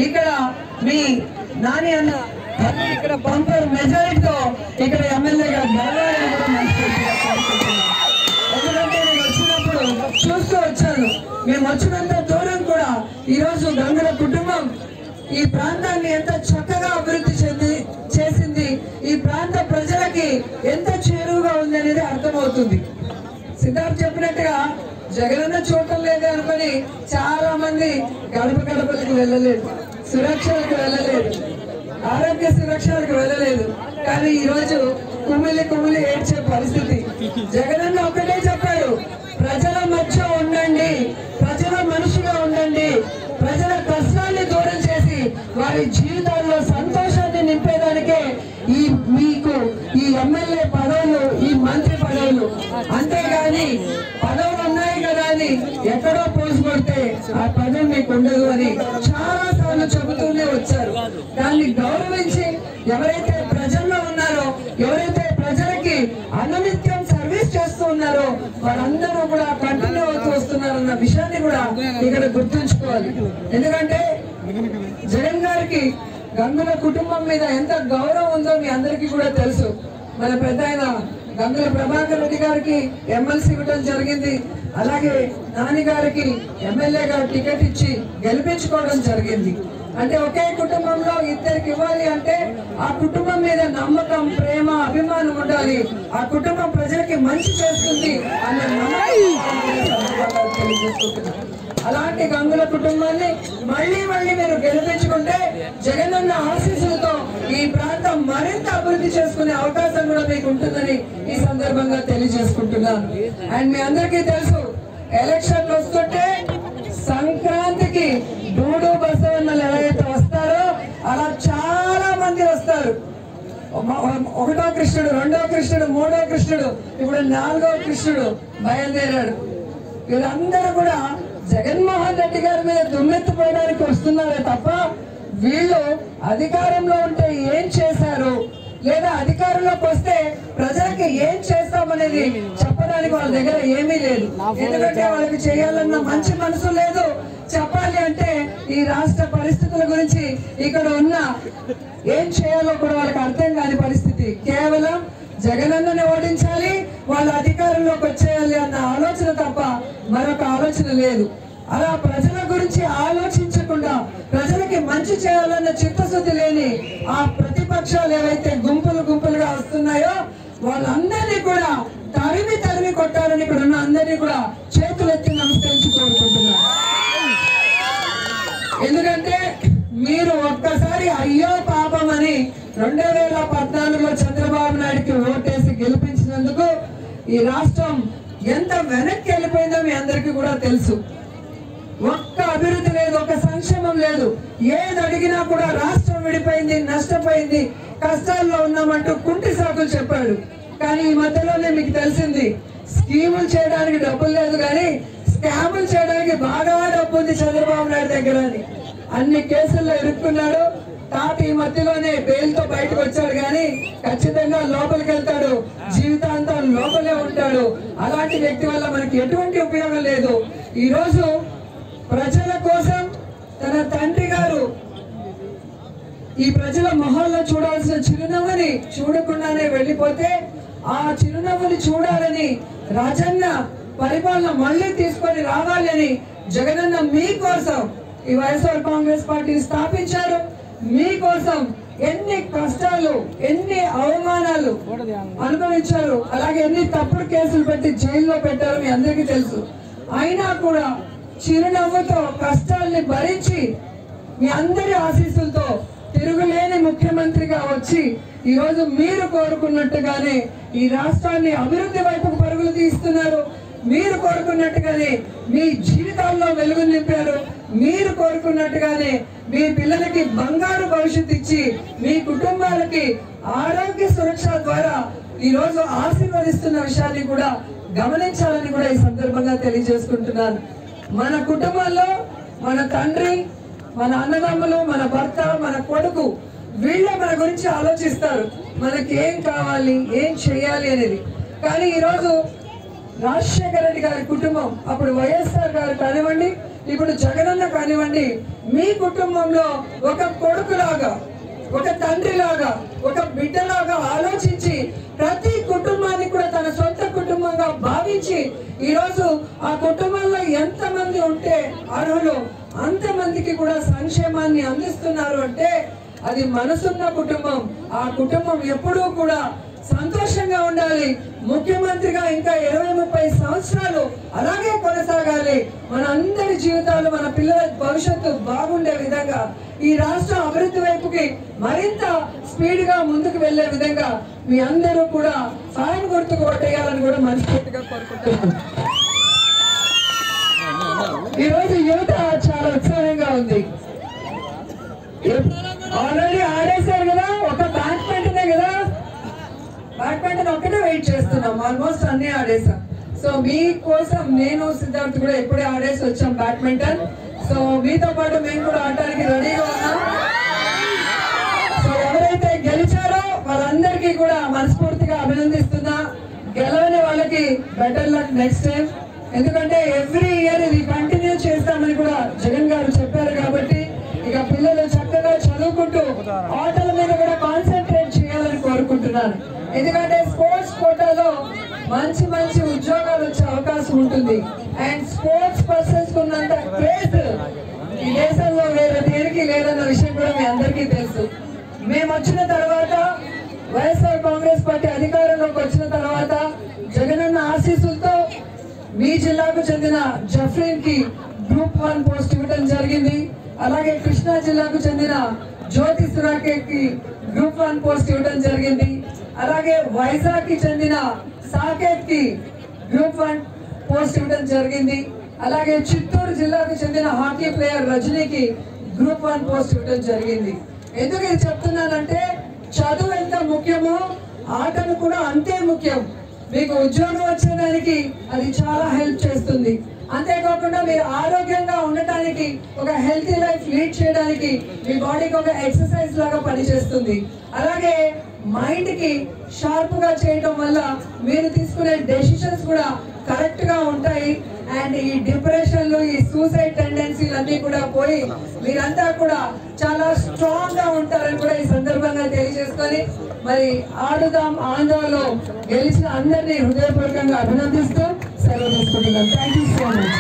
ఇక్కడ మీ నాని అన్న ఇక్కడ బంపర్ మెజారిటీతో ఇక్కడ ఎమ్మెల్యేగా గెలవాలని ఎందుకంటే నేను వచ్చినప్పుడు చూస్తూ వచ్చాను. మేము వచ్చినంత దూరం కూడా ఈరోజు గంగుల కుటుంబం ఈ ప్రాంతాన్ని ఎంత చక్కగా అభివృద్ధి చేసింది, ఈ ప్రాంత ప్రజలకి ఎంత చేరువుగా ఉంది అనేది అర్థమవుతుంది. సిద్ధార్థ్ చెప్పినట్టుగా జగనన్న చూడటం లేదు అనుకుని చాలా మంది గడప గడపలకు వెళ్ళలేదు, సురక్షలకు వెళ్ళలేదు, ఆరోగ్య సురక్షలకు వెళ్ళలేదు. కానీ ఈరోజు కుమిలి ఏడ్చే పరిస్థితి. జగనన్న ఒకటే చెప్పాడు, ప్రజల మధ్య ఉండండి, ప్రజల మనిషిగా ఉండండి, ప్రజల కష్టాన్ని దూరం చేసి వారి జీవితాల్లో సంతోషాన్ని నింపేదానికే మీకు ఈ ఎమ్మెల్యే పదవులు, ఈ మంత్రి పదవులు. అంతేగాని పదవులు ఉన్నాయి కదా అని ఎక్కడో పోసి కొడితే ఆ పదవి మీకు ఉండదు అని చాలా సార్లు చెబుతూనే వచ్చారు. దాన్ని గౌరవించి ఎవరైతే ప్రజల్లో ఉన్నారో, ఎవరైతే ప్రజలకి అనునిత్యం సర్వీస్ చేస్తూ ఉన్నారో వారందరూ కూడా కంటిన్యూ అవుతూ వస్తున్నారన్న విషయాన్ని కూడా ఇక్కడ గుర్తుంచుకోవాలి. ఎందుకంటే జగన్ గారికి గంగుల కుటుంబం మీద ఎంత గౌరవం ఉందో మీ అందరికీ కూడా తెలుసు. మన పెద్ద ఆయన గంగుల ప్రభాకర్ రెడ్డి గారికి ఎమ్మెల్సీ ఇవ్వడం జరిగింది. అలాగే నాని గారికి ఎమ్మెల్యేగా టికెట్ ఇచ్చి గెలిపించుకోవడం జరిగింది. అంటే ఒకే కుటుంబంలో ఇద్దరికి ఇవ్వాలి అంటే ఆ కుటుంబం మీద నమ్మకం, ప్రేమ, అభిమానం ఉండాలి. ఆ కుటుంబం ప్రజలకి మంచి చేస్తుంది అన్న నమ్మకం తెలియజేసుకుంటున్నాను. అలాంటి గంగుల కుటుంబాన్ని మళ్ళీ మీరు గెలిపించుకుంటే జగనన్న ఆశీస్సులతో ఈ ప్రాంతం మరింత అభివృద్ధి చేసుకునే అవకాశం కూడా మీకు ఉంటుందని ఈ సందర్భంగా తెలియజేసుకుంటున్నాను. అండ్ మీ అందరికీ తెలుసు, ఎలక్షన్లు వస్తుంటే సంక్రాంతికి డూడు బసవన్నలు ఎవరైతే వస్తారో అలా చాలా మంది వస్తారు. 1వ కృష్ణుడు, 2వ కృష్ణుడు, 3వ కృష్ణుడు, ఇప్పుడు 4వ కృష్ణుడు బయలుదేరాడు. వీళ్ళందరూ కూడా జగన్మోహన్ రెడ్డి గారి మీద దుమ్మెత్తిపోయడానికి వస్తున్నారే తప్ప వీళ్ళు అధికారంలో ఉంటే ఏం చేశారు, లేదా అధికారంలోకి వస్తే ప్రజలకి ఏం చేస్తామనేది చెప్పడానికి వాళ్ళ దగ్గర ఏమీ లేదు. ఎందుకంటే వాళ్ళకి చేయాలన్న మంచి మనసు లేదు. చెప్పాలి అంటే ఈ రాష్ట్ర పరిస్థితుల గురించి, ఇక్కడ ఉన్న ఏం చేయాలో కూడా వాళ్ళకి అర్థం కాని పరిస్థితి. కేవలం జగనన్నని ఓడించాలి, వాళ్ళ అధికారంలోకి వచ్చేయాలి అన్న ఆలోచన తప్ప మరొక ఆలోచన లేదు. అలా ప్రజల గురించి ఆలోచించకుండా ప్రజలకి మంచి చేయాలన్న చిత్తశుద్ధి లేని ఆ ప్రతిపక్షాలు ఏవైతే గుంపులుగా వస్తున్నాయో వాళ్ళందరినీ కూడా తరిమి కొట్టాలని ఇక్కడ ఉన్న అందరినీ కూడా చేతులెత్తి నమస్కరించి కోరుకుంటున్నారు. ఎందుకంటే మీరు ఒక్కసారి అయ్యో పాపం అని 2014లో చంద్రబాబు నాయుడుకి ఓటేసి గెలిపించినందుకు ఈ రాష్ట్రం ఎంత వెనక్కి వెళ్ళిపోయిందో మీ అందరికీ కూడా తెలుసు. ఒక్క అభివృద్ధి లేదు, ఒక సంక్షేమం లేదు. ఏది అడిగినా కూడా రాష్ట్రం విడిపోయింది, నష్టపోయింది, కష్టాల్లో ఉన్నామంటూ కుంటి సాకులు చెప్పాడు. కానీ ఈ మధ్యలోనే మీకు తెలిసింది, స్కీములు చేయడానికి డబ్బులు లేదు కానీ స్కాములు చేయడానికి బాగా డబ్బు ఉంది చంద్రబాబు నాయుడు దగ్గర అని అన్ని కేసుల్లో ఇరుక్కున్నాడు. తాత ఈ మధ్యలోనే బెయిల్తో బయటకు వచ్చాడు కానీ ఖచ్చితంగా లోపలికి వెళ్తాడు, జీవితాంతం లోపలే ఉంటాడు. అలాంటి వ్యక్తి వల్ల మనకి ఎటువంటి ఉపయోగం లేదు. ఈ రోజు ప్రజల కోసం తన తండ్రి గారు ఈ ప్రజల మొహాల్లో చూడాల్సిన చిరునవ్వుని చూడకుండానే వెళ్ళిపోతే ఆ చిరునవ్వుని చూడాలని రాజన్న పరిపాలన మళ్ళీ తీసుకొని రావాలని జగనన్న మీకోసం ఈ వైఎస్ఆర్ కాంగ్రెస్ పార్టీ స్థాపించారు. మీకోసం ఎన్ని కష్టాలు, ఎన్ని అవమానాలు అనుభవించారు, అలాగే ఎన్ని తప్పుడు కేసులు పెట్టి జైల్లో పెట్టారు మీ అందరికీ తెలుసు. అయినా కూడా చిరునవ్వుతో కష్టాల్ని భరించి మీ అందరి ఆశీస్సులతో తిరుగులేని ముఖ్యమంత్రిగా వచ్చి ఈరోజు మీరు కోరుకున్నట్టుగానే ఈ రాష్ట్రాన్ని అభివృద్ధి వైపుకు పరుగులు తీస్తున్నారు. మీరు కోరుకున్నట్టుగానే మీ జీవితాల్లో వెలుగు నింపారు. మీరు కోరుకున్నట్టుగానే మీ పిల్లలకి బంగారు భవిష్యత్తు ఇచ్చి మీ కుటుంబాలకి ఆరోగ్య సురక్ష ద్వారా ఈరోజు ఆశీర్వదిస్తున్న విషయాన్ని కూడా గమనించాలని కూడా ఈ సందర్భంగా తెలియజేసుకుంటున్నాను. మన కుటుంబంలో మన తండ్రి, మన అన్నదమ్ములు, మన భర్త, మన కొడుకు వీళ్ళే మన గురించి ఆలోచిస్తారు, మనకి ఏం కావాలి, ఏం చేయాలి అనేది. కానీ ఈరోజు రాజశేఖర రెడ్డి గారి కుటుంబం, అప్పుడు వైఎస్ఆర్ గారు కానివ్వండి, ఇప్పుడు జగనన్న కానివ్వండి, మీ కుటుంబంలో ఒక కొడుకులాగా, ఒక తండ్రిలాగా, ఒక బిడ్డలాగా ఆలోచించి ప్రతి కుటుంబాన్ని కూడా తన సొంత కుటుంబంగా భావించి ఈరోజు ఆ కుటుంబంలో ఎంతమంది ఉంటే అర్హులు అంతమందికి కూడా సంక్షేమాన్ని అందిస్తున్నారు అంటే అది మనసున్న కుటుంబం. ఆ కుటుంబం ఎప్పుడూ కూడా సంతోషంగా ఉండాలి. ముఖ్యమంత్రిగా ఇంకా 20-30 సంవత్సరాలు అలాగే కొనసాగాలి. మన అందరి జీవితాలు, మన పిల్లల భవిష్యత్తు బాగుండే విధంగా, ఈ రాష్ట్ర అభివృద్ధి వైపుకి మరింత స్పీడ్ గా ముందుకు వెళ్లే విధంగా మీ అందరూ కూడా ఫ్యాన్ గుర్తుకు ఓటేయాలని కూడా మనస్ఫూర్తిగా కోరుకుంటున్నాను. ఈ రోజు యువత చాలా ఉత్సాహంగా ఉంది. ఆల్రెడీ ఆడేశారు కదా, ఒక బ్యాడ్మింటనే కదా, బ్యాడ్మింటన్ ఒక్కటే వెయిట్ చేస్తున్నాం. ఆల్మోస్ట్ అన్ని ఆడేసాం. సో మీకోసం నేను సిద్ధార్థ్ కూడా ఎప్పుడే ఆడేసి వచ్చాం బ్యాడ్మింటన్. సో మీతో పాటు మేము కూడా ఆడటానికి రెడీగా ఉన్నాం. సో ఎవరైతే గెలిచారో వాళ్ళందరికీ కూడా మనస్ఫూర్తిగా అభినందిస్తున్నా. గెలవని వాళ్ళకి బెటర్ లక్ నెక్స్ట్ టైం. ఎందుకంటే ఎవ్రీ ఇయర్ ఇది కంటిన్యూ చేస్తామని కూడా జగన్ గారు చెప్పారు. కాబట్టి ఇక పిల్లలు చక్కగా చదువుకుంటూ ఆటల మీద కూడా కాన్సన్ట్రేట్ చేయాలని కోరుకుంటున్నాను. ఎందుకంటే స్పోర్ట్స్ కోటాలో మంచి మంచి ఉద్యోగాలు వచ్చే అవకాశం ఉంటుంది. అండ్ స్పోర్ట్స్ పర్సన్స్ ఉన్నంత క్రేజ్ ఈ దేశంలో వేరే దేనికి లేదన్న విషయం కూడా మీ అందరికీ తెలుసు. మేము వచ్చిన తర్వాత, వైఎస్ఆర్ కాంగ్రెస్ పార్టీ అధికారంలోకి వచ్చిన తర్వాత జగనన్న ఆశీస్సులతో మీ జిల్లాకు చెందిన జఫ్రీన్ కి గ్రూప్ 1 పోస్ట్ ఇవ్వడం జరిగింది. అలాగే కృష్ణా జిల్లాకు చెందిన జ్యోతి సురాకేత్ కి గ్రూప్ 1 పోస్ట్ ఇవ్వడం జరిగింది. అలాగే వైజాగ్ కి చెందిన సాకేత్ కి గ్రూప్ 1 పోస్ట్ ఇవ్వడం జరిగింది. అలాగే చిత్తూరు జిల్లాకు చెందిన హాకీ ప్లేయర్ రజనీకి గ్రూప్ 1 పోస్ట్ ఇవ్వడం జరిగింది. ఎందుకు ఇది చెప్తున్నానంటే చదువు ఎంత ముఖ్యమో ఆటలు కూడా అంతే ముఖ్యం. మీకు ఉద్యోగం వచ్చేదానికి అది చాలా హెల్ప్ చేస్తుంది. అంతేకాకుండా మీరు ఆరోగ్యంగా ఉండటానికి, ఒక హెల్తీ లైఫ్ లీడ్ చేయడానికి మీ బాడీకి ఒక ఎక్సర్సైజ్ లాగా పనిచేస్తుంది. అలాగే మైండ్ కి షార్ప్ గా చేయడం వల్ల మీరు తీసుకునే డెసిషన్స్ కూడా కరెక్ట్ గా ఉంటాయి. అండ్ ఈ డిప్రెషన్లు, ఈ సూసైడ్ టెండెన్సీలు అన్ని కూడా పోయి మీరంతా కూడా చాలా స్ట్రాంగ్ గా ఉంటారని కూడా ఈ సందర్భంగా తెలియజేసుకొని, మరి ఆడుదాం ఆంధ్రలో గెలిచిన అందరినీ హృదయపూర్వకంగా అభినందిస్తూ సెలవు తీసుకుంటున్నాను. Thank you so much.